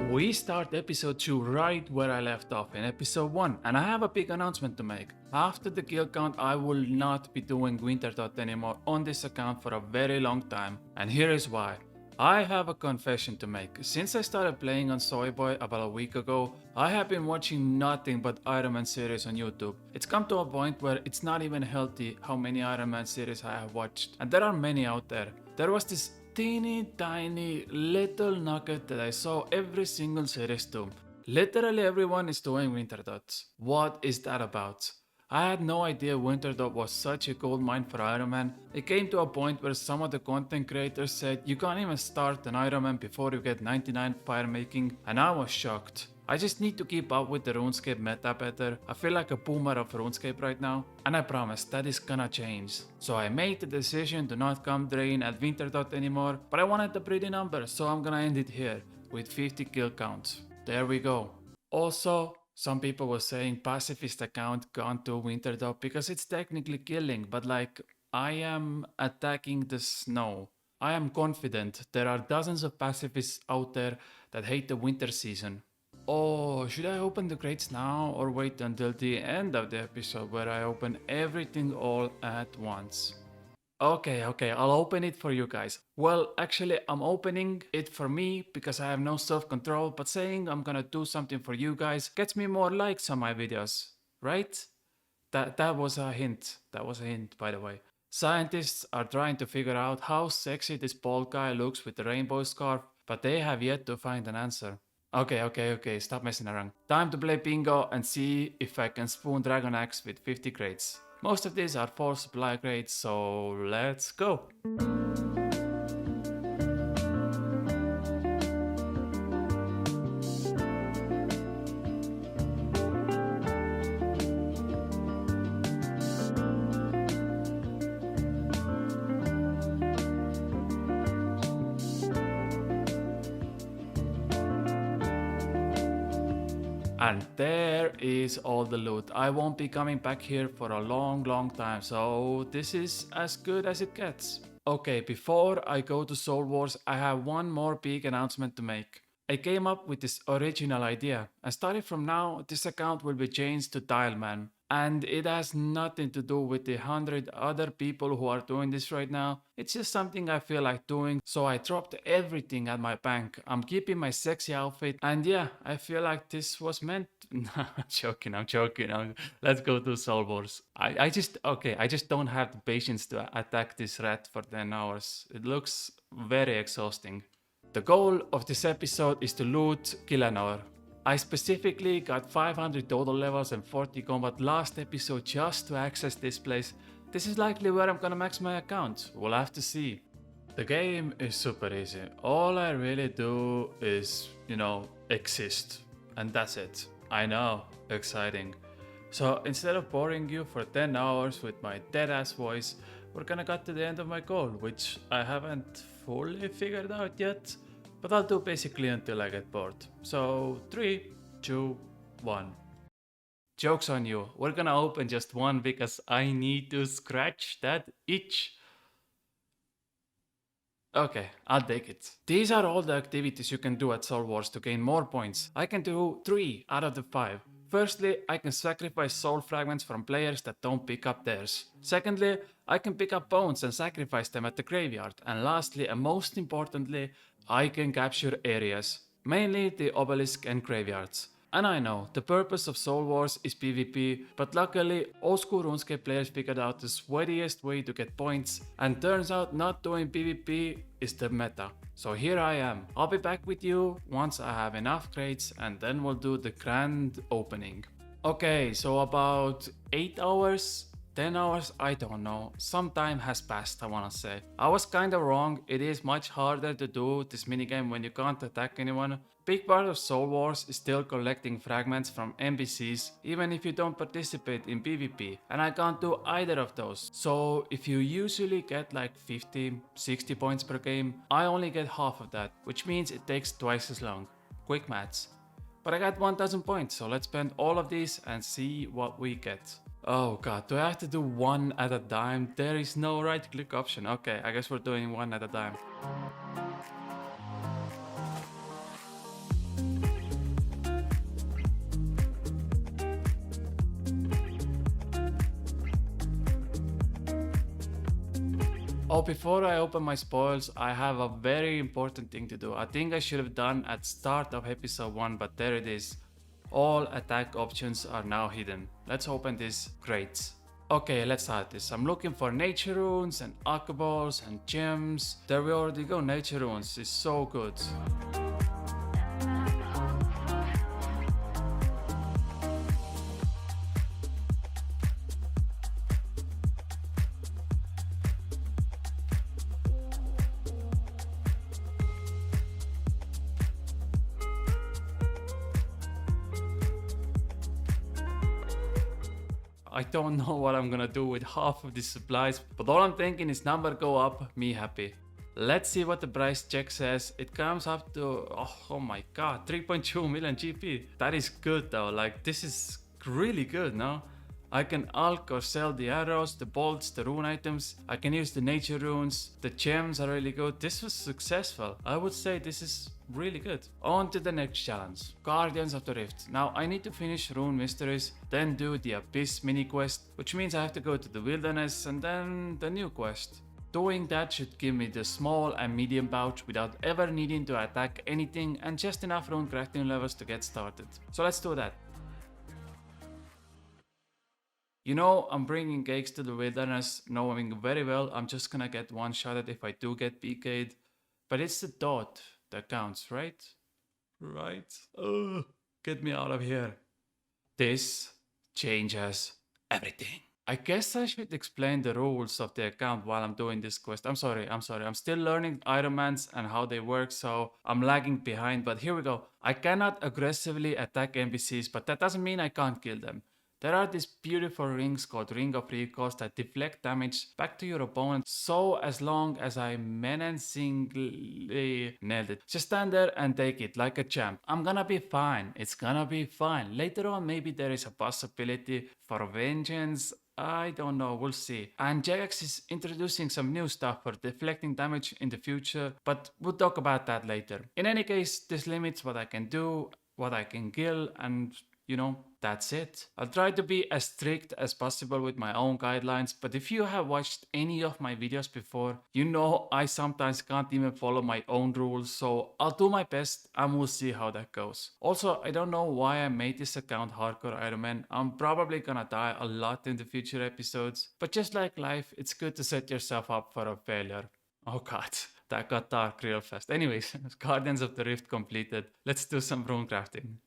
We start episode 2 right where I left off in episode 1, and I have a big announcement to make. After the kill count, I will not be doing Wintertodt anymore on this account for a very long time, and here is why. I have a confession to make. Since I started playing on Soyboy about a week ago, I have been watching nothing but Iron Man series on YouTube. It's come to a point where it's not even healthy how many Iron Man series I have watched, and there are many out there. There was this teeny tiny little nugget that I saw every single series do. Literally everyone is doing Wintertodt. What is that about? I had no idea Wintertodt was such a gold mine for Iron Man. It came to a point where some of the content creators said you can't even start an Iron Man before you get 99 fire making, and I was shocked. I just need to keep up with the Runescape meta better. I feel like a boomer of Runescape right now, and I promise that is gonna change. So I made the decision to not come drain at Wintertodt anymore, but I wanted a pretty number, so I'm gonna end it here with 50 kill counts. There we go. Also, some people were saying Pacifist account can't do Wintertodt because it's technically killing, but like, I am attacking the snow. I am confident there are dozens of pacifists out there that hate the winter season. Oh, should I open the crates now or wait until the end of the episode where I open everything all at once? Okay, I'll open it for you guys. Well, actually, I'm opening it for me because I have no self-control, but saying I'm gonna do something for you guys gets me more likes on my videos, right? That was a hint. That was a hint, by the way. Scientists are trying to figure out how sexy this bald guy looks with the rainbow scarf, but they have yet to find an answer. Okay, stop messing around. Time to play bingo and see if I can spoon Dragon Axe with 50 crates. Most of these are 4 supply crates, so let's go! And there is all the loot. I won't be coming back here for a long time, so this is as good as it gets. Okay, before I go to Soul Wars, I have one more big announcement to make. I came up with this original idea, and starting from now, this account will be changed to Dialman. And it has nothing to do with the 100 other people who are doing this right now. It's just something I feel like doing, so I dropped everything at my bank. I'm keeping my sexy outfit, and yeah, I feel like this was meant. I'm joking. Let's go to Soul Wars. I just don't have the patience to attack this rat for 10 hours. It looks very exhausting. The goal of this episode is to loot Killanor. I specifically got 500 total levels and 40 combat last episode just to access this place. This is likely where I'm gonna max my account. We'll have to see. The game is super easy. All I really do is, exist. And that's it. I know, exciting. So instead of boring you for 10 hours with my dead ass voice, we're gonna get to the end of my goal, which I haven't fully figured out yet. But I'll do basically until I get bored. So 3, 2, 1. Joke's on you. We're gonna open just one because I need to scratch that itch. Okay, I'll take it. These are all the activities you can do at Soul Wars to gain more points. I can do 3 out of the 5. Firstly, I can sacrifice soul fragments from players that don't pick up theirs. Secondly, I can pick up bones and sacrifice them at the graveyard. And lastly, and most importantly, I can capture areas, mainly the obelisk and graveyards. And I know, the purpose of Soul Wars is PvP, but luckily Oldschool Runescape players figured out the sweatiest way to get points, and turns out not doing PvP is the meta. So here I am. I'll be back with you once I have enough crates, and then we'll do the grand opening. Okay, so about 8 hours? 10 hours? I don't know. Some time has passed, I wanna say. I was kinda wrong. It is much harder to do this minigame when you can't attack anyone. Big part of Soul Wars is still collecting fragments from NPCs, even if you don't participate in PvP. And I can't do either of those. So if you usually get like 50, 60 points per game, I only get half of that, which means it takes twice as long. Quick maths. But I got 1000 points, so let's spend all of these and see what we get. Oh god, do I have to do one at a time? There is no right click option. Okay, I guess we're doing one at a time. Oh, before I open my spoils, I have a very important thing to do. I think I should have done at start of episode 1, but there it is. All attack options are now hidden. Let's open these crates. Okay, let's start this. I'm looking for nature runes and alcohols and gems. There we already go, nature runes is so good. I don't know what I'm gonna do with half of these supplies, but all I'm thinking is number go up, me happy. Let's see what the price check says. It comes up to, oh my god, 3.2 million GP. That is good though, like this is really good, no? I can alch or sell the arrows, the bolts, the rune items. I can use the nature runes. The gems are really good. This was successful. I would say this is really good. On to the next challenge. Guardians of the Rift. Now I need to finish Rune Mysteries, then do the Abyss mini quest, which means I have to go to the wilderness and then the new quest. Doing that should give me the small and medium pouch without ever needing to attack anything and just enough rune crafting levels to get started. So let's do that. You know, I'm bringing cakes to the wilderness, knowing very well I'm just gonna get one shot at if I do get PK'd. But it's the thought that counts, right? Right? Ugh, get me out of here. This changes everything. I guess I should explain the rules of the account while I'm doing this quest. I'm sorry. I'm still learning Ironmans and how they work, so I'm lagging behind, but here we go. I cannot aggressively attack NPCs, but that doesn't mean I can't kill them. There are these beautiful rings called Ring of Recourse that deflect damage back to your opponent, so as long as I menacingly nailed it. Just stand there and take it like a champ. I'm gonna be fine, it's gonna be fine. Later on maybe there is a possibility for vengeance, I don't know, we'll see. And Jagex is introducing some new stuff for deflecting damage in the future, but we'll talk about that later. In any case, this limits what I can do, what I can kill, and you know, that's it. I'll try to be as strict as possible with my own guidelines, but if you have watched any of my videos before, you know I sometimes can't even follow my own rules, so I'll do my best and we'll see how that goes. Also, I don't know why I made this account Hardcore Ironman. I'm probably gonna die a lot in the future episodes, but just like life, it's good to set yourself up for a failure. Oh god, that got dark real fast. Anyways, Guardians of the Rift completed. Let's do some rune crafting.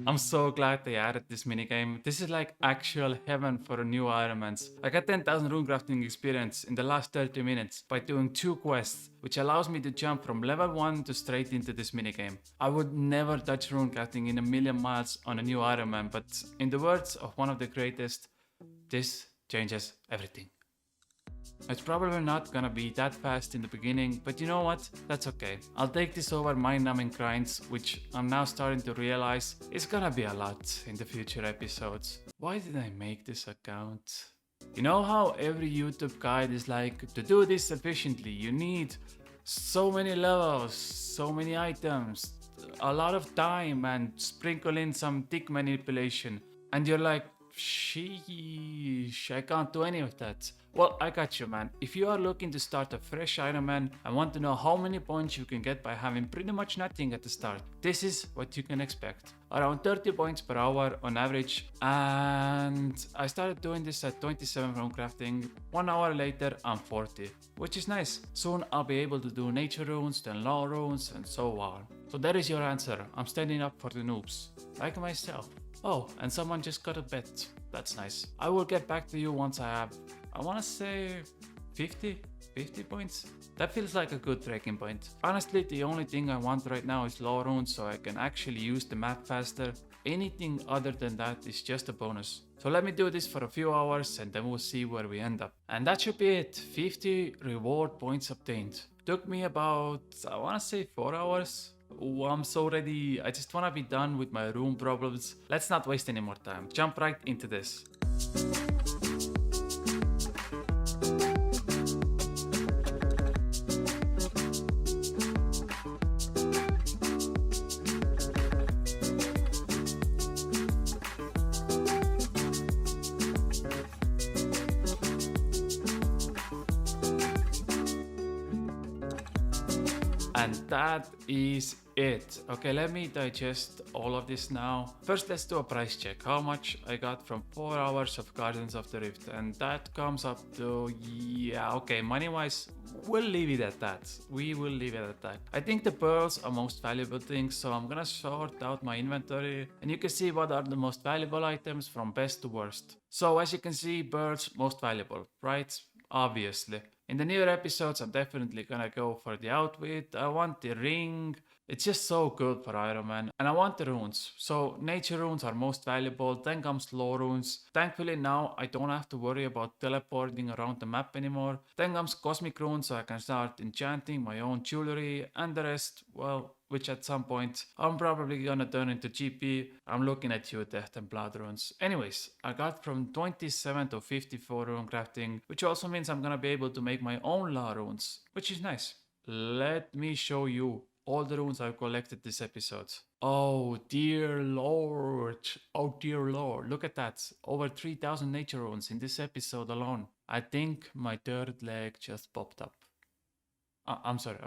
I'm so glad they added this minigame. This is like actual heaven for new Ironmans. I got 10,000 runecrafting experience in the last 30 minutes by doing 2 quests, which allows me to jump from level 1 to straight into this minigame. I would never touch runecrafting in a million miles on a new Ironman, but in the words of one of the greatest, this changes everything. It's probably not gonna be that fast in the beginning, but you know what? That's okay. I'll take this over mind-numbing grinds, which I'm now starting to realize is gonna be a lot in the future episodes. Why did I make this account? You know how every YouTube guide is like, to do this efficiently, you need so many levels, so many items, a lot of time, and sprinkle in some tick manipulation. And you're like, sheesh, I can't do any of that. Well, I got you, man. If you are looking to start a fresh Ironman and want to know how many points you can get by having pretty much nothing at the start, this is what you can expect. Around 30 points per hour on average, and I started doing this at 27 runecrafting. 1 hour later, I'm 40, which is nice. Soon I'll be able to do nature runes, then law runes, and so on. So that is your answer. I'm standing up for the noobs, like myself. Oh, and someone just got a bet. That's nice. I will get back to you once I have, I wanna say 50 50 points? That feels like a good breaking point. Honestly, the only thing I want right now is law runes so I can actually use the map faster. Anything other than that is just a bonus. So let me do this for a few hours and then we'll see where we end up. And that should be it. 50 reward points obtained. Took me about, I wanna say 4 hours. Oh, I'm so ready. I just wanna be done with my room problems. Let's not waste any more time. Jump right into this. And that is it. Okay, let me digest all of this now. First, let's do a price check. How much I got from 4 hours of Guardians of the Rift. And that comes up to, yeah, okay, money-wise, we'll leave it at that. We will leave it at that. I think the pearls are most valuable things, so I'm gonna sort out my inventory. And you can see what are the most valuable items from best to worst. So as you can see, pearls most valuable, right? Obviously. In the newer episodes, I'm definitely gonna go for the outfit. I want the ring. It's just so good for Iron Man. And I want the runes. So nature runes are most valuable. Then comes law runes. Thankfully now I don't have to worry about teleporting around the map anymore. Then comes cosmic runes so I can start enchanting my own jewelry. And the rest, well, which at some point I'm probably gonna turn into GP. I'm looking at you, Death and Blood runes. Anyways, I got from 27 to 54 rune crafting, which also means I'm gonna be able to make my own law runes, which is nice. Let me show you all the runes I've collected this episode. Oh dear lord. Oh dear lord. Look at that. Over 3000 nature runes in this episode alone. I think my third leg just popped up. I'm sorry.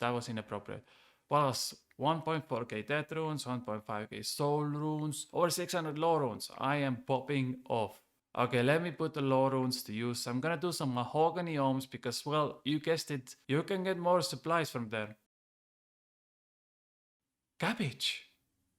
That was inappropriate. Plus 1.4k death runes, 1.5k soul runes, over 600 law runes. I am popping off. Okay, let me put the law runes to use. I'm gonna do some Mahogany Homes because, well, you guessed it, you can get more supplies from there. Cabbage!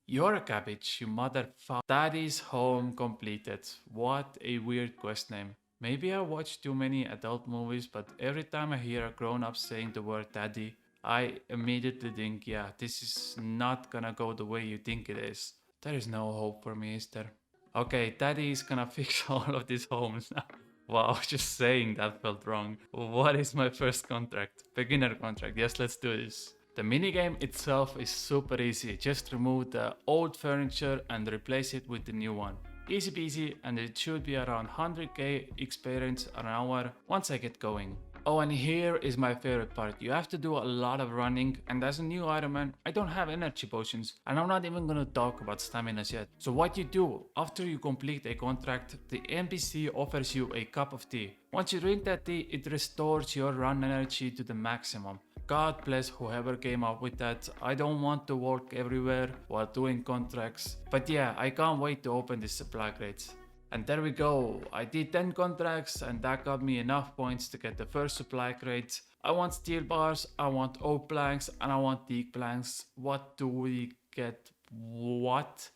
You're a cabbage, you motherfucker. Daddy's home completed. What a weird quest name. Maybe I watched too many adult movies, but every time I hear a grown-up saying the word daddy, I immediately think, yeah, this is not gonna go the way you think it is. There is no hope for me, is there? Okay, daddy is gonna fix all of these homes now. Wow, just saying that felt wrong. What is my first contract? Beginner contract. Yes, let's do this. The minigame itself is super easy. Just remove the old furniture and replace it with the new one. Easy peasy, and it should be around 100k experience an hour once I get going. Oh, and here is my favorite part. You have to do a lot of running, and as a new Iron Man, I don't have energy potions, and I'm not even gonna talk about staminas yet. So what you do, after you complete a contract, the NPC offers you a cup of tea. Once you drink that tea, it restores your run energy to the maximum. God bless whoever came up with that. I don't want to walk everywhere while doing contracts. But yeah, I can't wait to open this supply crates. And there we go. I did 10 contracts and that got me enough points to get the first supply crate. I want steel bars, I want oak planks, and I want teak planks. What do we get? What?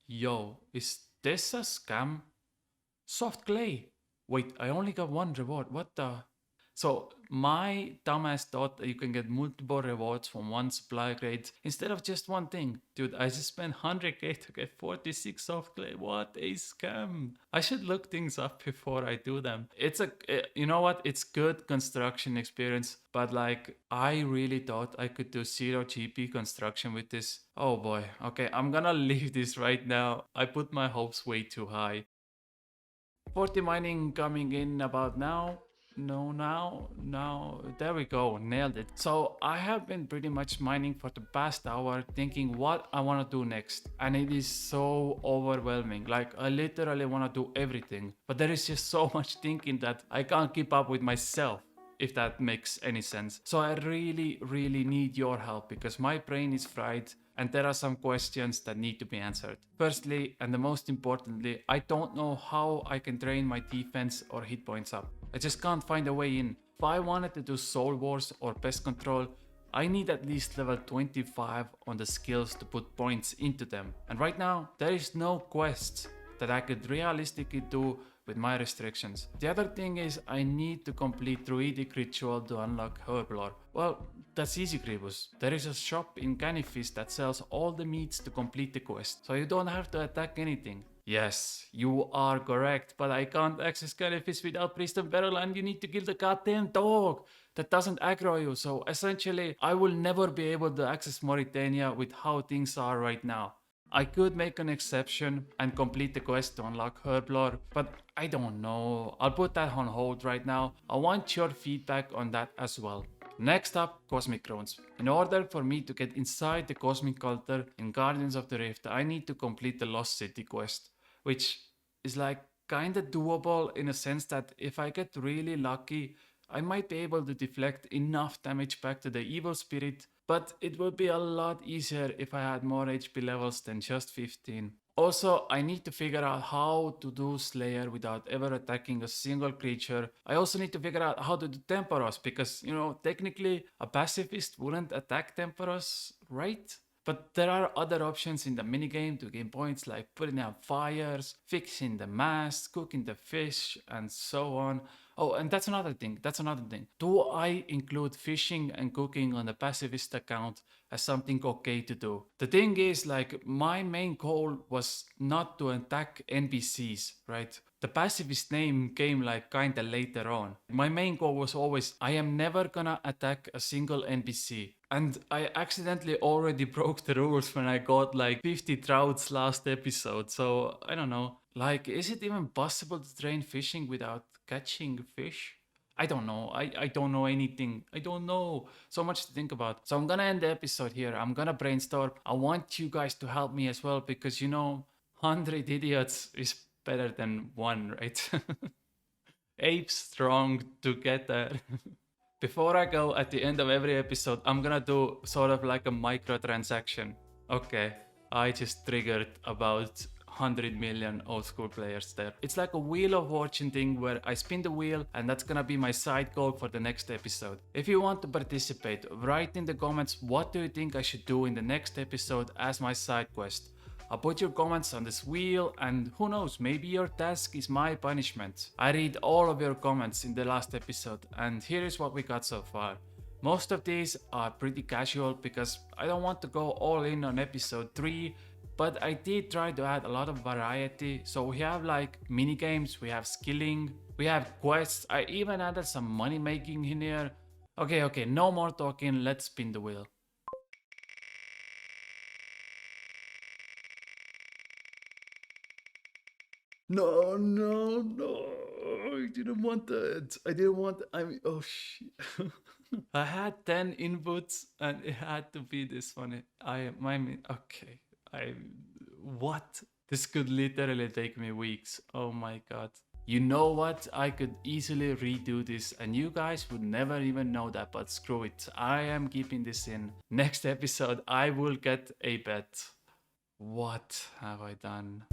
Yo, is this a scam? Soft clay. Wait, I only got one reward. What the? So my dumbass thought that you can get multiple rewards from one supply crate instead of just one thing. Dude, I just spent 100k to get 46 soft clay. What a scam. I should look things up before I do them. You know what? It's good construction experience, but like I really thought I could do 0 GP construction with this. Oh boy. Okay, I'm gonna leave this right now. I put my hopes way too high. 40 mining coming in about now. No, there we go, nailed it. So I have been pretty much mining for the past hour thinking what I want to do next, and it is so overwhelming. Like I literally want to do everything, but there is just so much thinking that I can't keep up with myself, if that makes any sense. So I really need your help because my brain is fried and there are some questions that need to be answered. Firstly, and the most importantly, I don't know how I can train my defense or hit points up. I just can't find a way in. If I wanted to do Soul Wars or Pest Control, I need at least level 25 on the skills to put points into them. And right now, there is no quest that I could realistically do with my restrictions. The other thing is I need to complete Druidic Ritual to unlock Herblore. Well, that's easy, Gribus. There is a shop in Canifist that sells all the meats to complete the quest, so you don't have to attack anything. Yes, you are correct, but I can't access Canifist without Priest of Beryl, and you need to kill the goddamn dog that doesn't aggro you, so essentially I will never be able to access Mauritania with how things are right now. I could make an exception and complete the quest to unlock Herblore, but I don't know. I'll put that on hold right now. I want your feedback on that as well. Next up, Cosmic Runes. In order for me to get inside the Cosmic Altar in Guardians of the Rift, I need to complete the Lost City quest, which is like kinda doable in a sense that if I get really lucky, I might be able to deflect enough damage back to the evil spirit, but it would be a lot easier if I had more HP levels than just 15. Also, I need to figure out how to do Slayer without ever attacking a single creature. I also need to figure out how to do Temporos, because, you know, technically a pacifist wouldn't attack Temporos, right? But there are other options in the minigame to gain points, like putting out fires, fixing the mast, cooking the fish, and so on. Oh, and that's another thing. Do I include fishing and cooking on the pacifist account as something okay to do? The thing is, like, my main goal was not to attack NPCs, right? The pacifist name came like kinda later on. My main goal was always, I am never gonna attack a single NPC. And I accidentally already broke the rules when I got like 50 trouts last episode, so I don't know. Like, is it even possible to train fishing without catching fish? I don't know. I don't know anything. I don't know. So much to think about. So I'm gonna end the episode here. I'm gonna brainstorm. I want you guys to help me as well because, you know, 100 idiots is better than one, right? Apes strong together. Before I go, at the end of every episode, I'm gonna do sort of like a microtransaction. Okay, I just triggered about 100 million old school players there. It's like a Wheel of Fortune thing where I spin the wheel and that's gonna be my side goal for the next episode. If you want to participate, write in the comments what do you think I should do in the next episode as my side quest. I'll put your comments on this wheel and who knows, maybe your task is my punishment. I read all of your comments in the last episode and here is what we got so far. Most of these are pretty casual because I don't want to go all in on episode 3, but I did try to add a lot of variety. So we have like minigames, we have skilling, we have quests, I even added some money making in here. Okay, no more talking, let's spin the wheel. No, I didn't want that. Oh shit. I had 10 inputs and it had to be this one. What? This could literally take me weeks. Oh my god. You know what? I could easily redo this and you guys would never even know that, but screw it. I am keeping this in. Next episode, I will get a bet. What have I done?